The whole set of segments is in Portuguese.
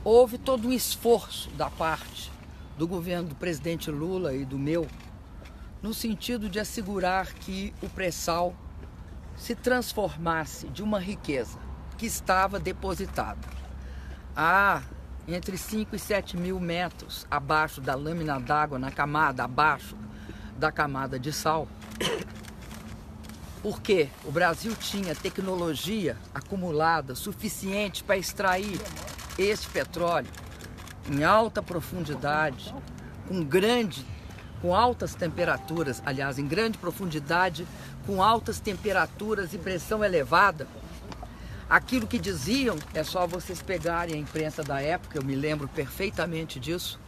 houve todo um esforço da parte do governo do presidente Lula e do meu, no sentido de assegurar que o pré-sal se transformasse de uma riqueza que estava depositada a entre 5 e 7 mil metros abaixo da lâmina d'água, na camada abaixo da camada de sal, porque o Brasil tinha tecnologia acumulada suficiente para extrair este petróleo em alta profundidade, com altas temperaturas, aliás, em grande profundidade, com altas temperaturas e pressão elevada. Aquilo que diziam, é só vocês pegarem a imprensa da época, eu me lembro perfeitamente disso,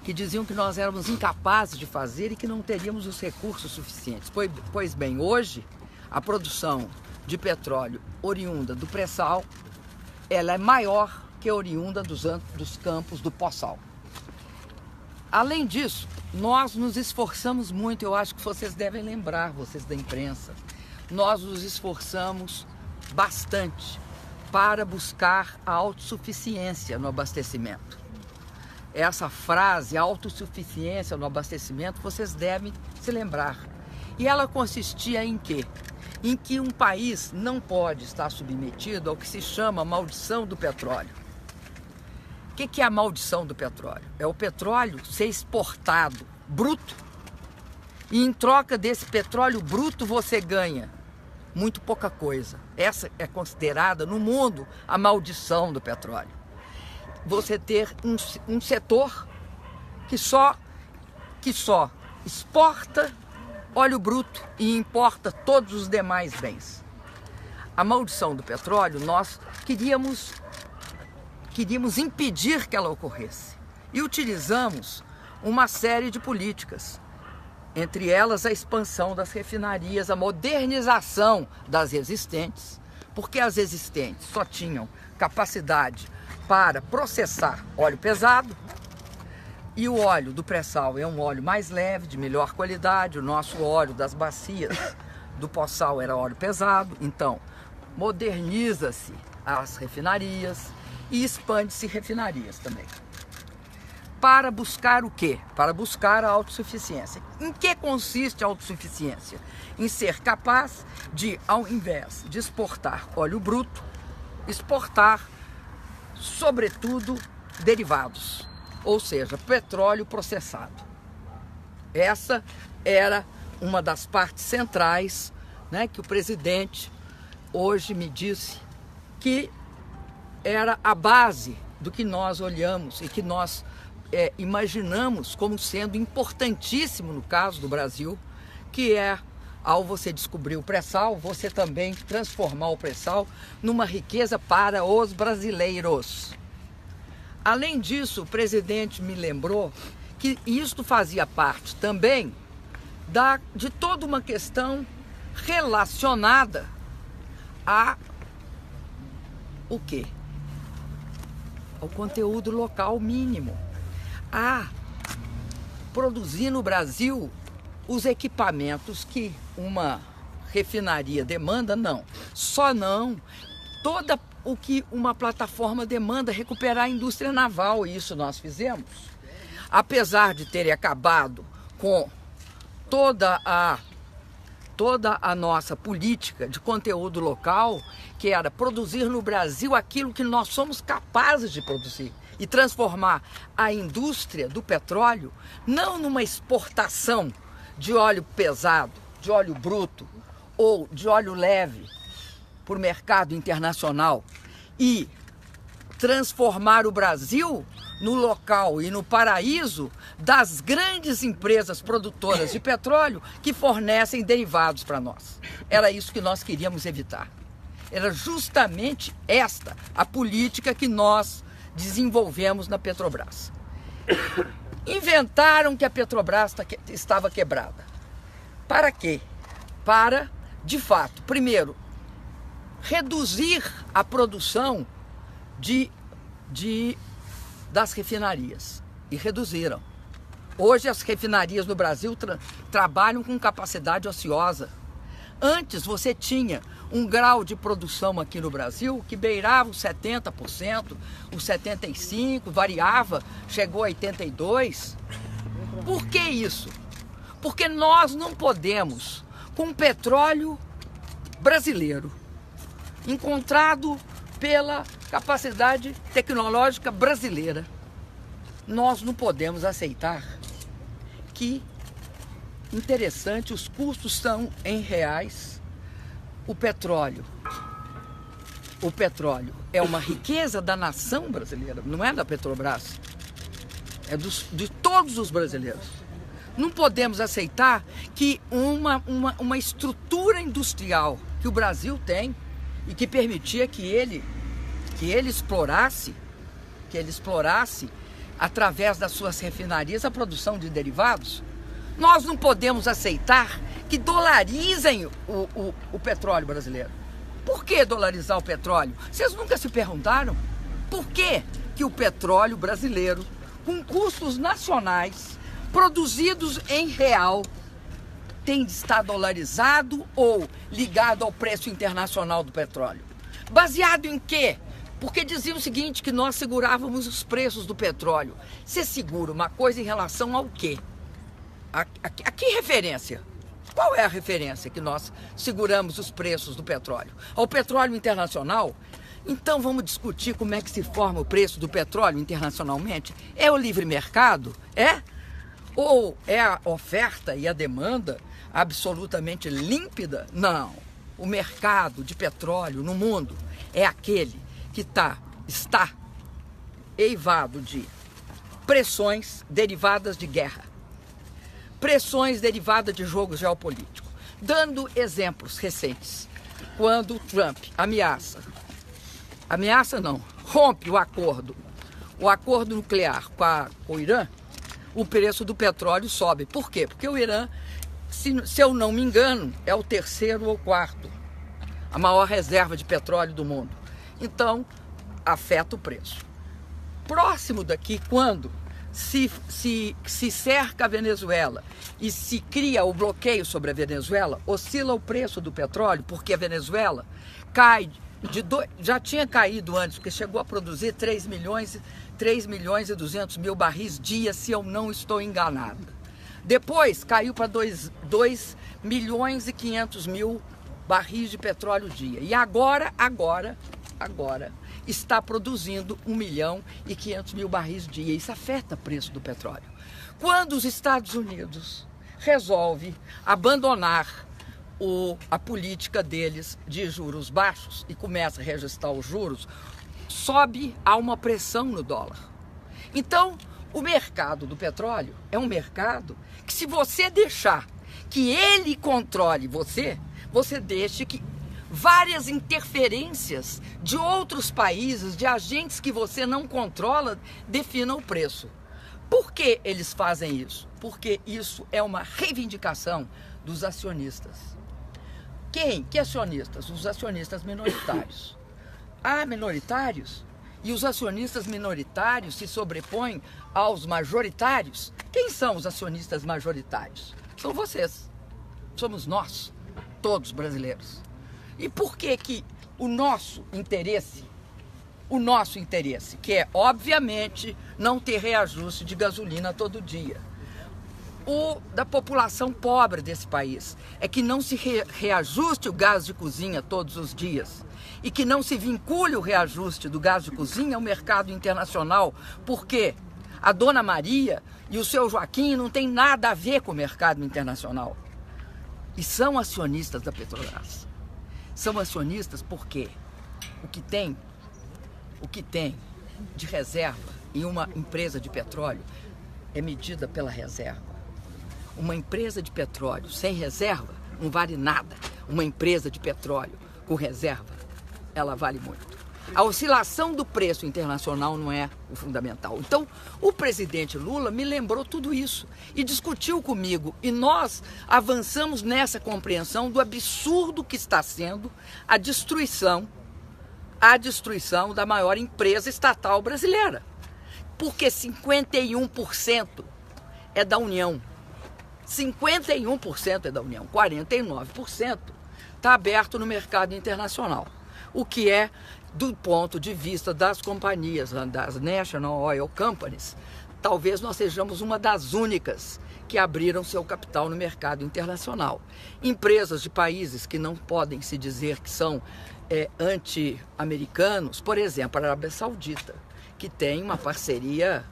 que diziam que nós éramos incapazes de fazer e que não teríamos os recursos suficientes. Pois bem, hoje, a produção de petróleo oriunda do pré-sal, ela é maior que a oriunda dos campos do pós-sal. Além disso, nós nos esforçamos muito, eu acho que vocês devem lembrar, vocês da imprensa, nós nos esforçamos bastante para buscar a autossuficiência no abastecimento. Essa frase, autossuficiência no abastecimento, vocês devem se lembrar. E ela consistia em quê? Em que um país não pode estar submetido ao que se chama maldição do petróleo. O que é a maldição do petróleo? É o petróleo ser exportado bruto e em troca desse petróleo bruto você ganha muito pouca coisa. Essa é considerada no mundo a maldição do petróleo. Você ter um setor que só exporta óleo bruto e importa todos os demais bens. A maldição do petróleo, nós queríamos impedir que ela ocorresse. E utilizamos uma série de políticas, entre elas a expansão das refinarias, a modernização das existentes, porque as existentes só tinham capacidade para processar óleo pesado, e o óleo do pré-sal é um óleo mais leve, de melhor qualidade. O nosso óleo das bacias do pós-sal era óleo pesado. Então, moderniza-se as refinarias e expande-se refinarias também. Para buscar o quê? Para buscar a autossuficiência. Em que consiste a autossuficiência? Em ser capaz de, ao invés de exportar óleo bruto, exportar, sobretudo, derivados, ou seja, petróleo processado. Essa era uma das partes centrais, né, que o presidente hoje me disse que era a base do que nós olhamos e que nós imaginamos como sendo importantíssimo no caso do Brasil, que é, ao você descobrir o pré-sal, você também transformar o pré-sal numa riqueza para os brasileiros. Além disso, o presidente me lembrou que isto fazia parte também de toda uma questão relacionada a o quê? Ao conteúdo local mínimo. A produzir no Brasil os equipamentos que uma refinaria demanda, não. Só não. Toda o que uma plataforma demanda, recuperar a indústria naval, e isso nós fizemos. Apesar de terem acabado com toda a nossa política de conteúdo local, que era produzir no Brasil aquilo que nós somos capazes de produzir e transformar a indústria do petróleo não numa exportação de óleo pesado, de óleo bruto ou de óleo leve para o mercado internacional, e transformar o Brasil no local e no paraíso das grandes empresas produtoras de petróleo que fornecem derivados para nós. Era isso que nós queríamos evitar. Era justamente esta a política que nós desenvolvemos na Petrobras. Inventaram que a Petrobras estava quebrada. Para quê? Para, de fato, primeiro, reduzir a produção das refinarias. E reduziram. Hoje as refinarias no Brasil trabalham com capacidade ociosa. Antes você tinha um grau de produção aqui no Brasil que beirava os 70%, os 75%, variava, chegou a 82%. Por que isso? Porque nós não podemos, com petróleo brasileiro, encontrado pela capacidade tecnológica brasileira, nós não podemos aceitar que, interessante, os custos são em reais. O petróleo é uma riqueza da nação brasileira, não é da Petrobras, é de todos os brasileiros. Não podemos aceitar que uma estrutura industrial que o Brasil tem e que permitia que ele explorasse através das suas refinarias a produção de derivados. Nós não podemos aceitar que dolarizem o petróleo brasileiro. Por que dolarizar o petróleo? Vocês nunca se perguntaram por que o petróleo brasileiro, com custos nacionais, produzidos em real, tem de estar dolarizado ou ligado ao preço internacional do petróleo? Baseado em quê? Porque dizia o seguinte, que nós segurávamos os preços do petróleo. Você segura uma coisa em relação ao quê? A que referência? Qual é a referência que nós seguramos os preços do petróleo? Ao petróleo internacional? Então vamos discutir como é que se forma o preço do petróleo internacionalmente? É o livre mercado? É? Ou é a oferta e a demanda absolutamente límpida? Não. O mercado de petróleo no mundo é aquele que está eivado de pressões derivadas de guerra, pressões derivadas de jogo geopolítico. Dando exemplos recentes, quando Trump rompe o acordo nuclear com o Irã, o preço do petróleo sobe. Por quê? Porque o Irã, se eu não me engano, é o terceiro ou quarto, a maior reserva de petróleo do mundo. Então, afeta o preço. Próximo daqui, quando se cerca a Venezuela e se cria o bloqueio sobre a Venezuela, oscila o preço do petróleo, porque a Venezuela cai já tinha caído antes, porque chegou a produzir 3 milhões e 200 mil barris dia, se eu não estou enganada. Depois caiu para 2 milhões e 500 mil barris de petróleo dia. E agora está produzindo 1 milhão e 500 mil barris dia. Isso afeta o preço do petróleo. Quando os Estados Unidos resolve abandonar a política deles de juros baixos e começa a reajustar os juros, há uma pressão no dólar. Então, o mercado do petróleo é um mercado que, se você deixar que ele controle você deixa que várias interferências de outros países, de agentes que você não controla, definam o preço. Por que eles fazem isso? Porque isso é uma reivindicação dos acionistas. Que acionistas? Os acionistas minoritários. Há minoritários e os acionistas minoritários se sobrepõem aos majoritários. Quem são os acionistas majoritários? São vocês. Somos nós, todos brasileiros. E por que o nosso interesse, que é, obviamente, não ter reajuste de gasolina todo dia, o da população pobre desse país, é que não se reajuste o gás de cozinha todos os dias e que não se vincule o reajuste do gás de cozinha ao mercado internacional, porque a Dona Maria e o seu Joaquim não tem nada a ver com o mercado internacional. E são acionistas da Petrobras. São acionistas porque o que tem de reserva em uma empresa de petróleo é medida pela reserva. Uma empresa de petróleo sem reserva não vale nada. Uma empresa de petróleo com reserva, ela vale muito. A oscilação do preço internacional não é o fundamental. Então, o presidente Lula me lembrou tudo isso e discutiu comigo. E nós avançamos nessa compreensão do absurdo que está sendo a destruição da maior empresa estatal brasileira. Porque 51% é da União. 51% é da União, 49% está aberto no mercado internacional. O que é, do ponto de vista das companhias, das National Oil Companies, talvez nós sejamos uma das únicas que abriram seu capital no mercado internacional. Empresas de países que não podem se dizer que são anti-americanos, por exemplo, a Arábia Saudita, que tem uma parceria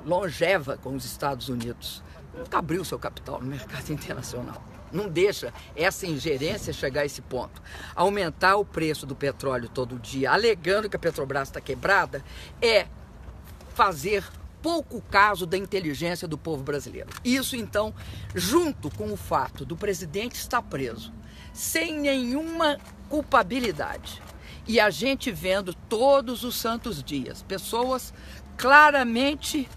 longeva com os Estados Unidos, nunca abriu seu capital no mercado internacional. Não deixa essa ingerência chegar a esse ponto. Aumentar o preço do petróleo todo dia, alegando que a Petrobras está quebrada, é fazer pouco caso da inteligência do povo brasileiro. Isso, então, junto com o fato do presidente estar preso, sem nenhuma culpabilidade, e a gente vendo todos os santos dias pessoas claramente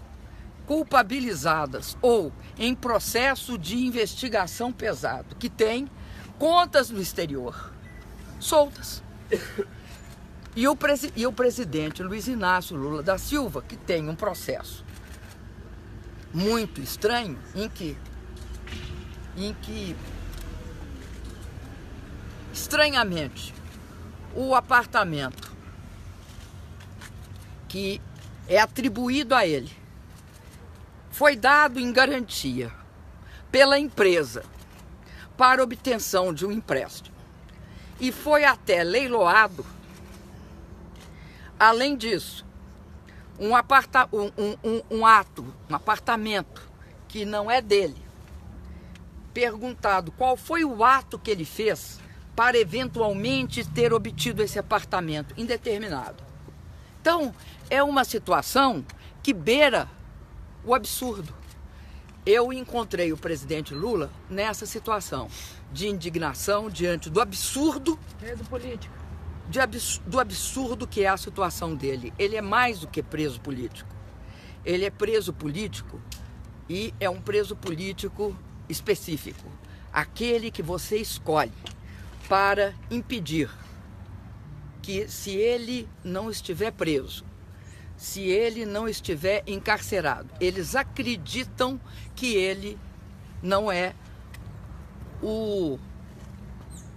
culpabilizadas ou em processo de investigação pesado, que tem contas no exterior soltas. E o presidente Luiz Inácio Lula da Silva, que tem um processo muito estranho, em que estranhamente, o apartamento que é atribuído a ele foi dado em garantia pela empresa para obtenção de um empréstimo e foi até leiloado. Além disso, um apartamento que não é dele, perguntado qual foi o ato que ele fez para eventualmente ter obtido esse apartamento indeterminado. Então, é uma situação que beira o absurdo. Eu encontrei o presidente Lula nessa situação de indignação diante do absurdo político. Do absurdo que é a situação dele. Ele é mais do que preso político. Ele é preso político e é um preso político específico. Aquele que você escolhe para impedir que, se ele não estiver preso, se ele não estiver encarcerado, eles acreditam que ele não é o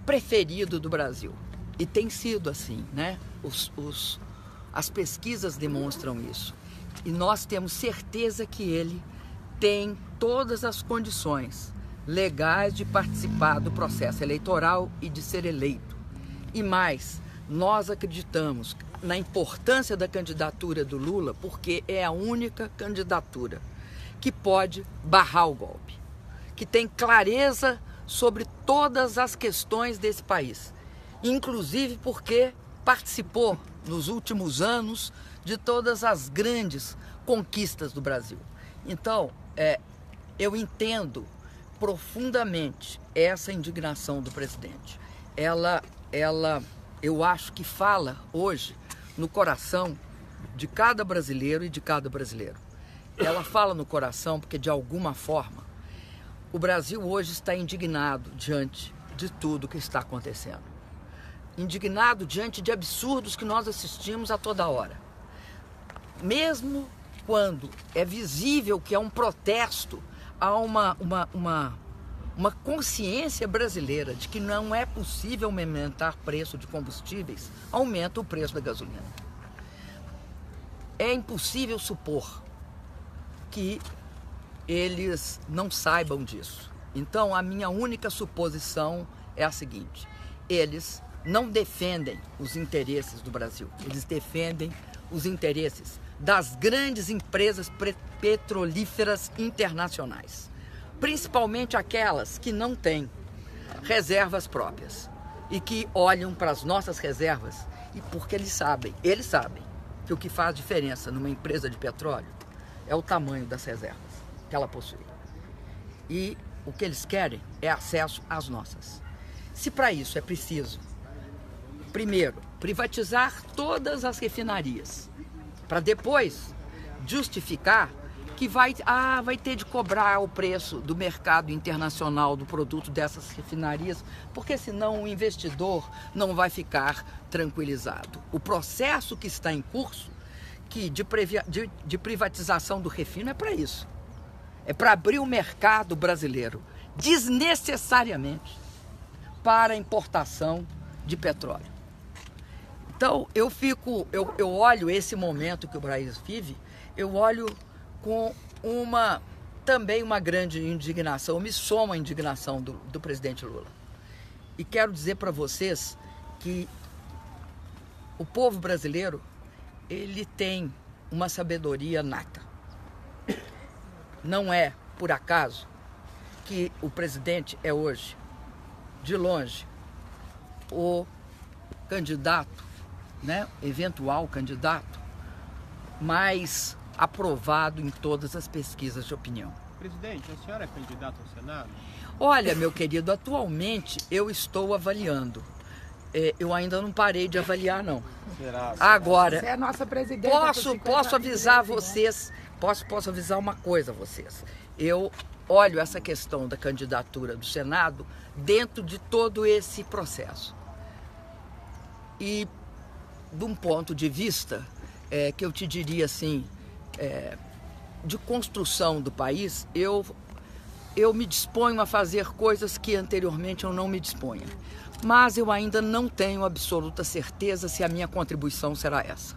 preferido do Brasil. E tem sido assim, né? As pesquisas demonstram isso. E nós temos certeza que ele tem todas as condições legais de participar do processo eleitoral e de ser eleito. E mais, nós acreditamos na importância da candidatura do Lula, porque é a única candidatura que pode barrar o golpe, que tem clareza sobre todas as questões desse país, inclusive porque participou nos últimos anos de todas as grandes conquistas do Brasil. Então, eu entendo profundamente essa indignação do presidente. Eu acho que fala hoje no coração de cada brasileiro e de cada brasileiro. Ela fala no coração porque, de alguma forma, o Brasil hoje está indignado diante de tudo que está acontecendo. Indignado diante de absurdos que nós assistimos a toda hora. Mesmo quando é visível que é um protesto a uma consciência brasileira de que não é possível aumentar preço de combustíveis, aumenta o preço da gasolina. É impossível supor que eles não saibam disso. Então, a minha única suposição é a seguinte: eles não defendem os interesses do Brasil, eles defendem os interesses das grandes empresas petrolíferas internacionais, principalmente aquelas que não têm reservas próprias e que olham para as nossas reservas, e porque eles sabem que o que faz diferença numa empresa de petróleo é o tamanho das reservas que ela possui. E o que eles querem é acesso às nossas. Se para isso é preciso, primeiro, privatizar todas as refinarias, para depois justificar que vai ter de cobrar o preço do mercado internacional do produto dessas refinarias, porque senão o investidor não vai ficar tranquilizado. O processo que está em curso de privatização do refino é para isso. É para abrir o mercado brasileiro desnecessariamente para a importação de petróleo. Então, eu olho esse momento que o Brasil vive, eu olho com também uma grande indignação, me soma a indignação do presidente Lula. E quero dizer para vocês que o povo brasileiro, ele tem uma sabedoria nata. Não é por acaso que o presidente é hoje, de longe, o candidato, né, eventual candidato, mais aprovado em todas as pesquisas de opinião. Presidente, a senhora é candidata ao Senado? Olha, meu querido, atualmente eu estou avaliando. Eu ainda não parei de avaliar, não. Será? Agora, Você é a nossa presidente. posso avisar vocês, posso avisar uma coisa a vocês. Eu olho essa questão da candidatura do Senado dentro de todo esse processo. E de um ponto de vista que eu te diria assim, de construção do país, eu me disponho a fazer coisas que anteriormente eu não me disponha. Mas eu ainda não tenho absoluta certeza se a minha contribuição será essa.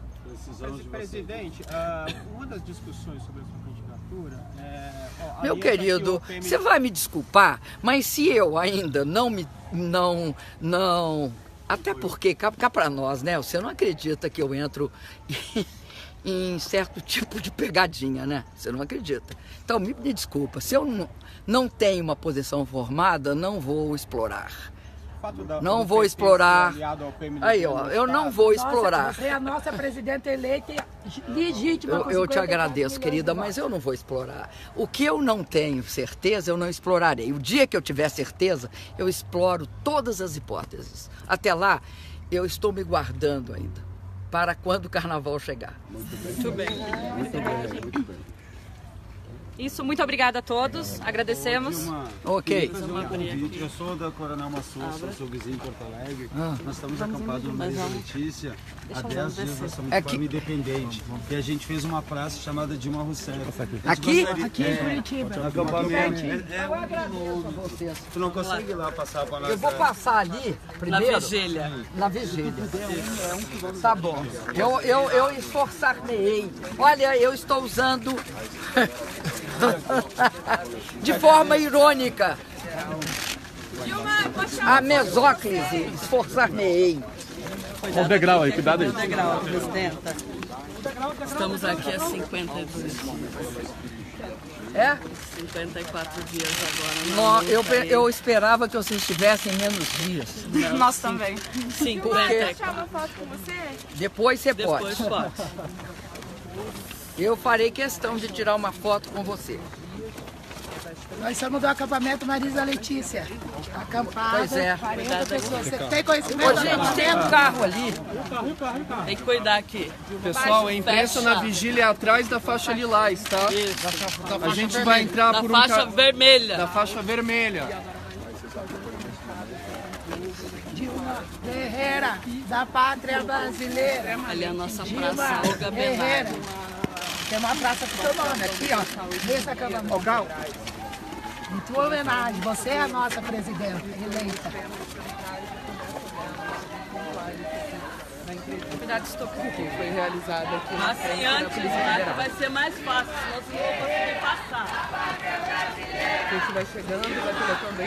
Presidente, uma das discussões sobre a sua candidatura é... Meu querido, você vai me desculpar, mas se eu ainda não até porque, cá para nós, né? Você não acredita que eu entro em certo tipo de pegadinha, né? Você não acredita. Então, me desculpa, se eu não tenho uma posição formada, não vou explorar. Não vou explorar. Aí, ó, eu não vou explorar. Você é a nossa presidenta eleita legítima. Eu te agradeço, querida, mas eu não vou explorar. O que eu não tenho certeza, eu não explorarei. O dia que eu tiver certeza, eu exploro todas as hipóteses. Até lá, eu estou me guardando ainda, para quando o carnaval chegar. Muito bem. Muito bem, muito bem. Isso, muito obrigada a todos, agradecemos. Ok. Fazer um convite. Eu sou da Coronel Massussa, sou vizinho em Porto Alegre. Nós estamos acampados no meio da Letícia. Há 10 dias nós estamos de forma independente. E a gente fez uma praça chamada Dilma Rousseff. Aqui? Aqui em Curitiba. No acampamento. Tu não consegue ir lá passar para nós? Eu vou passar ali primeiro. Na vigília. Na vigília. Tá bom. Eu esforçar-me-ei. Olha, eu estou usando de forma irônica a mesóclise, esforçar-me-ei. Olha o degrau aí, cuidado aí. Degrau, presidenta. Estamos aqui há 52 dias. 54 dias agora. Eu esperava que vocês estivessem menos dias. Nós também. 50. Posso tirar uma foto com você? Depois você Depois pode. pode. Eu farei questão de tirar uma foto com você. Nós somos do acampamento Marisa Letícia. Acampado, Pois é. 40 pessoas. Você tem conhecimento Ô, do gente, tem acampamento? um carro ali. Tem que cuidar aqui. Pessoal, a imprensa na vigília é atrás da faixa lilás, tá? A gente vai entrar Da por faixa vermelha. da faixa vermelha. Guerreira da pátria brasileira. Ali é a nossa Dilma praça Olga Guerreira. Benari. Tem uma praça com seu nome aqui, ó. Nesse acampamento. Em tua homenagem, você é a nossa presidenta eleita. Atividade que foi realizada aqui. Assim, antes, né, vai ser mais fácil, senão vocês não vão conseguir passar. A gente vai chegando, vai colocando aí.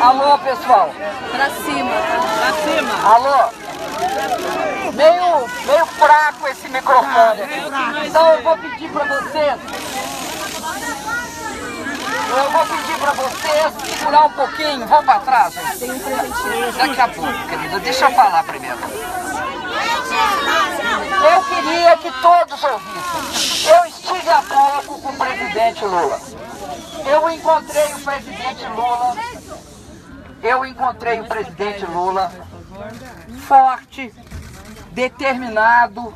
Alô, pessoal. Pra cima. Pra cima. Alô. Meio fraco esse microfone. Então eu vou pedir pra vocês. Segurar um pouquinho. Vamos pra trás, gente. Daqui a pouco, querida. Deixa eu falar primeiro. Eu queria que todos ouvissem. Eu estive há pouco com o presidente Lula. Eu encontrei o presidente Lula forte, determinado,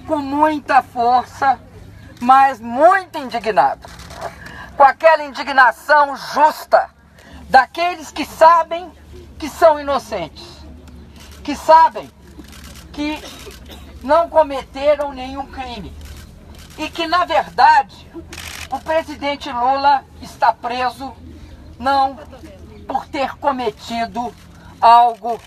com muita força, mas muito indignado. Com aquela indignação justa daqueles que sabem que são inocentes, que sabem que não cometeram nenhum crime e que, na verdade, o presidente Lula está preso não por ter cometido algo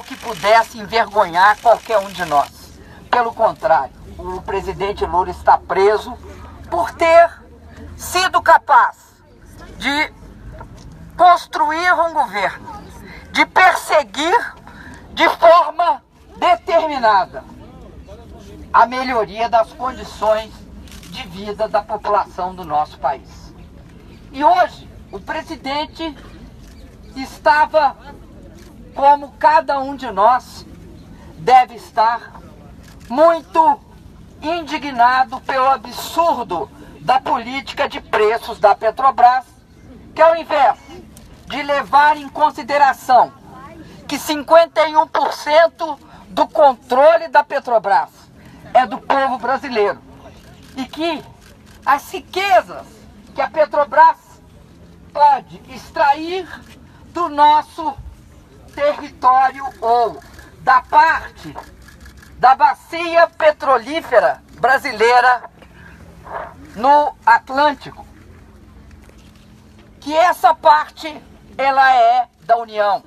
que pudesse envergonhar qualquer um de nós. Pelo contrário, o presidente Lula está preso por ter sido capaz de construir um governo, de perseguir de forma determinada a melhoria das condições de vida da população do nosso país. E hoje, o presidente estava, como cada um de nós deve estar, muito indignado pelo absurdo da política de preços da Petrobras, que ao invés de levar em consideração que 51% do controle da Petrobras é do povo brasileiro e que as riquezas que a Petrobras pode extrair do nosso território ou da parte da bacia petrolífera brasileira no Atlântico, que essa parte ela é da União,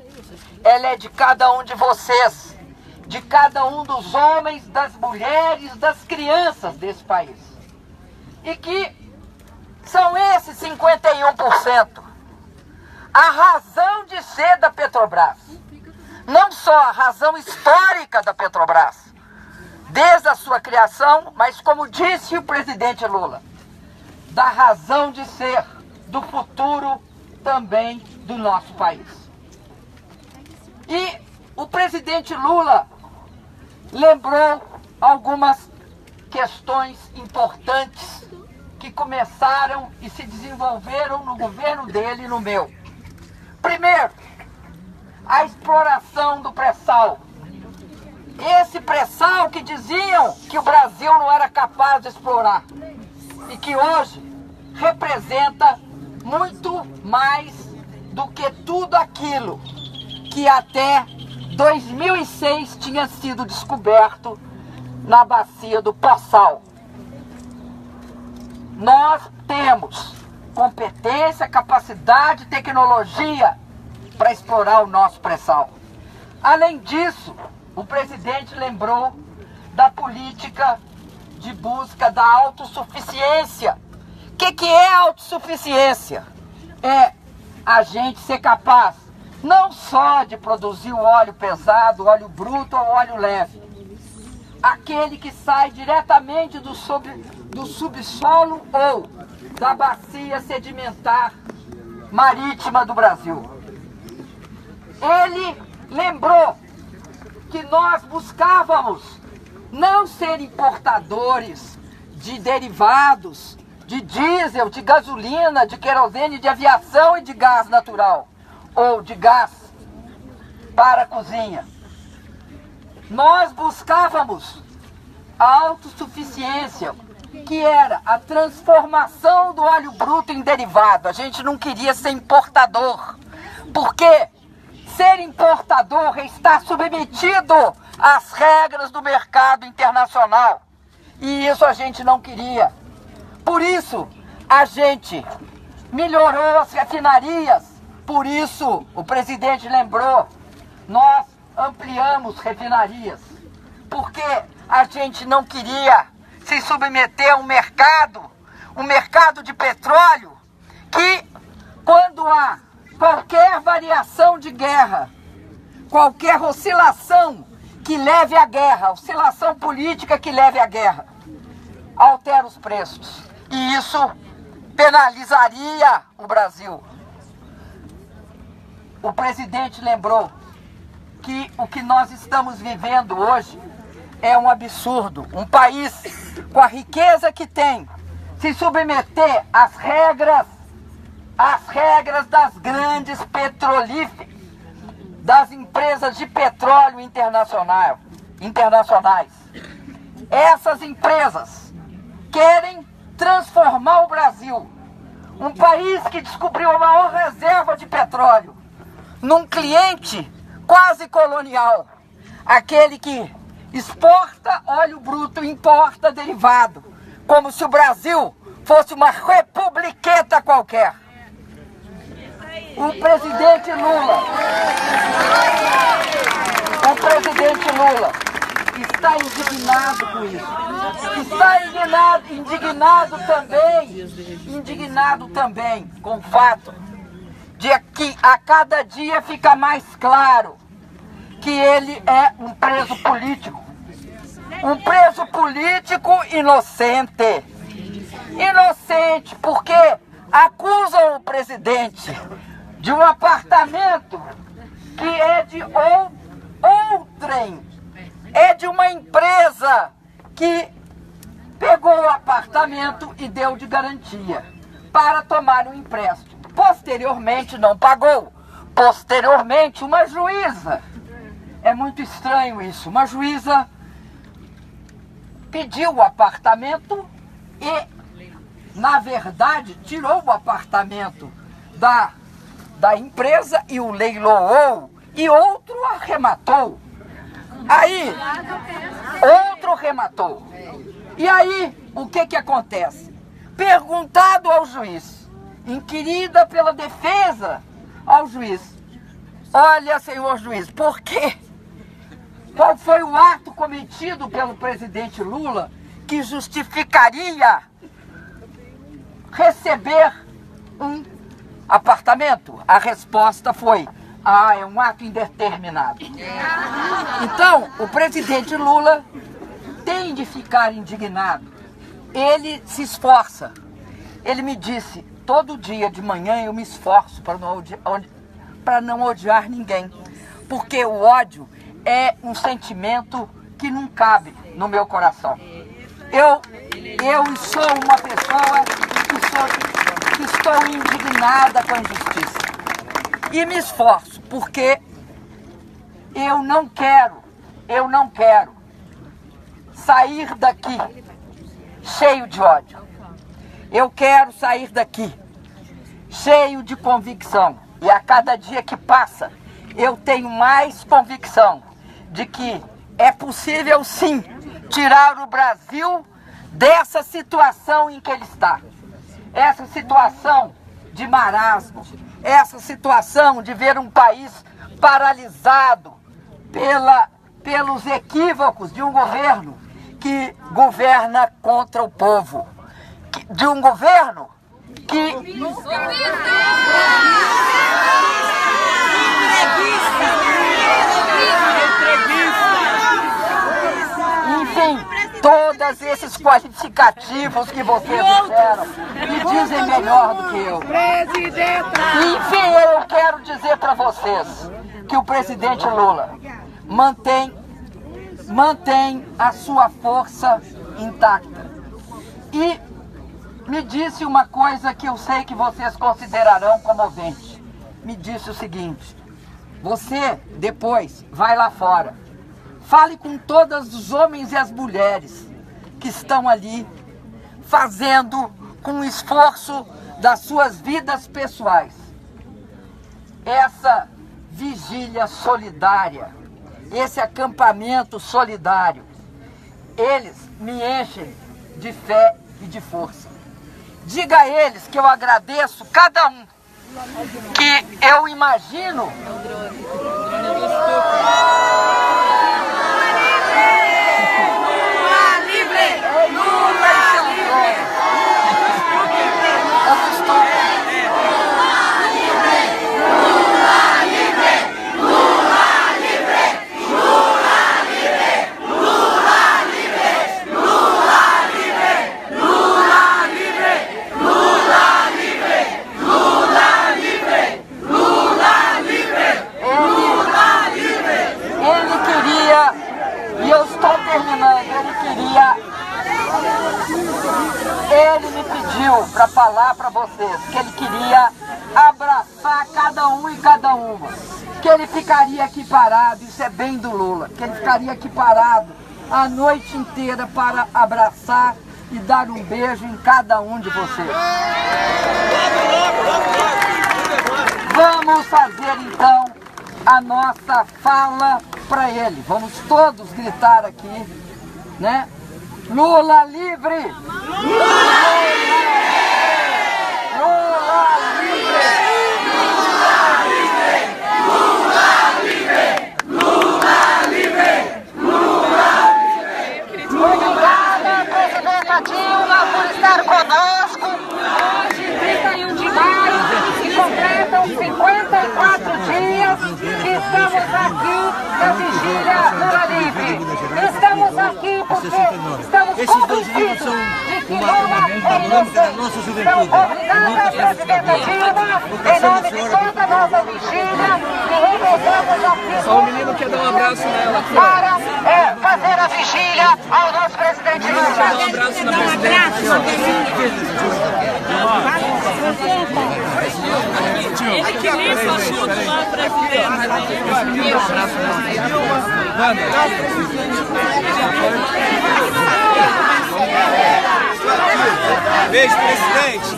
ela é de cada um de vocês, de cada um dos homens, das mulheres, das crianças desse país, e que são esses 51% a razão de ser da Petrobras, não só a razão histórica da Petrobras, desde a sua criação, mas como disse o presidente Lula, da razão de ser do futuro também do nosso país. E o presidente Lula lembrou algumas questões importantes que começaram e se desenvolveram no governo dele e no meu. Primeiro, a exploração do pré-sal. Esse pré-sal que diziam que o Brasil não era capaz de explorar e que hoje representa muito mais do que tudo aquilo que até 2006 tinha sido descoberto na bacia do Poçal. Nós temos competência, capacidade, tecnologia para explorar o nosso pré-sal. Além disso, o presidente lembrou da política de busca da autossuficiência. O que é autossuficiência? É a gente ser capaz não só de produzir o óleo pesado, o óleo bruto ou o óleo leve, aquele que sai diretamente do subsolo ou da bacia sedimentar marítima do Brasil. Ele lembrou que nós buscávamos não ser importadores de derivados, de diesel, de gasolina, de querosene, de aviação e de gás natural, ou de gás para a cozinha. Nós buscávamos a autossuficiência, que era a transformação do óleo bruto em derivado. A gente não queria ser importador, porque ser importador está submetido às regras do mercado internacional. E isso a gente não queria. Por isso, a gente melhorou as refinarias. Por isso, o presidente lembrou, nós ampliamos refinarias. Porque a gente não queria se submeter a um mercado de petróleo, que quando há qualquer variação de guerra, qualquer oscilação que leve à guerra, oscilação política que leve à guerra, altera os preços. E isso penalizaria o Brasil. O presidente lembrou que o que nós estamos vivendo hoje é um absurdo. Um país com a riqueza que tem, se submeter às regras das grandes petrolíferas, das empresas de petróleo internacionais. Essas empresas querem transformar o Brasil, um país que descobriu a maior reserva de petróleo, num cliente quase colonial, aquele que exporta óleo bruto, importa derivado, como se o Brasil fosse uma republiqueta qualquer. O presidente Lula está indignado com isso. Está indignado também com o fato de que a cada dia fica mais claro que ele é um preso político. Um preso político inocente. Inocente porque acusam o presidente de um apartamento que é de outrem. É de uma empresa que pegou o apartamento e deu de garantia para tomar um empréstimo. Posteriormente não pagou. Posteriormente uma juíza. É muito estranho isso. Uma juíza pediu o apartamento e, na verdade, tirou o apartamento da empresa e o leiloou e outro arrematou. Aí, outro rematou. E aí, o que acontece? Perguntado ao juiz, inquirida pela defesa ao juiz, olha, senhor juiz, por quê? Qual foi o ato cometido pelo presidente Lula que justificaria receber um apartamento? A resposta foi: é um ato indeterminado. Então, o presidente Lula tem de ficar indignado. Ele se esforça. Ele me disse, todo dia de manhã eu me esforço para não odiar ninguém. Porque o ódio é um sentimento que não cabe no meu coração. Eu sou uma pessoa que estou indignada com a injustiça. E me esforço, porque eu não quero sair daqui cheio de ódio. Eu quero sair daqui cheio de convicção. E a cada dia que passa, eu tenho mais convicção de que é possível sim tirar o Brasil dessa situação em que ele está. Essa situação de marasmo, essa situação de ver um país paralisado pelos equívocos de um governo que governa contra o povo, de um governo que... Enfim, todos esses qualificativos que vocês disseram me dizem melhor do que eu. Enfim, eu quero dizer para vocês que o presidente Lula mantém a sua força intacta. E me disse uma coisa que eu sei que vocês considerarão comovente. Me disse o seguinte: você depois vai lá fora, fale com todos os homens e as mulheres que estão ali fazendo com o esforço das suas vidas pessoais essa vigília solidária, esse acampamento solidário. Eles me enchem de fé e de força. Diga a eles que eu agradeço cada um, que eu imagino... ele me pediu para falar para vocês que ele queria abraçar cada um e cada uma, que ele ficaria aqui parado, isso é bem do Lula, que ele ficaria aqui parado a noite inteira para abraçar e dar um beijo em cada um de vocês. Vamos fazer então a nossa fala para ele. Vamos todos gritar aqui, né? Lula livre! Lula livre! Lula livre! Lula livre! Lula livre! Lula livre! Obrigada, presidenta Dilma, por estar conosco. Hoje, 31 de maio, se completam 54 dias que estamos aqui na vigília Lula livre. Estamos aqui porque estamos convencidos de que Lula é inocente. Então, obrigada, presidenta Dilma, em nome de toda a nossa vigília, e revezamos aqui Só o menino quer dar um abraço nela aqui, ó. para fazer a vigília ao nosso presidente Lula. Dá um abraço na Ele que limpa tudo lá, presidente. Beijo, presidente.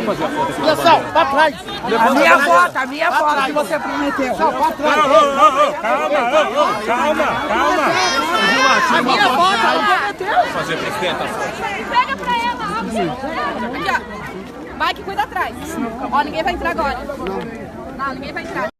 Pessoal, pra trás. A minha foto que você prometeu. Calma. A minha foto, Fazer presidenta. pega pra ela, rápido. Aqui, ó. Mike, cuida atrás. Ó, ninguém vai entrar agora. Não, ninguém vai entrar.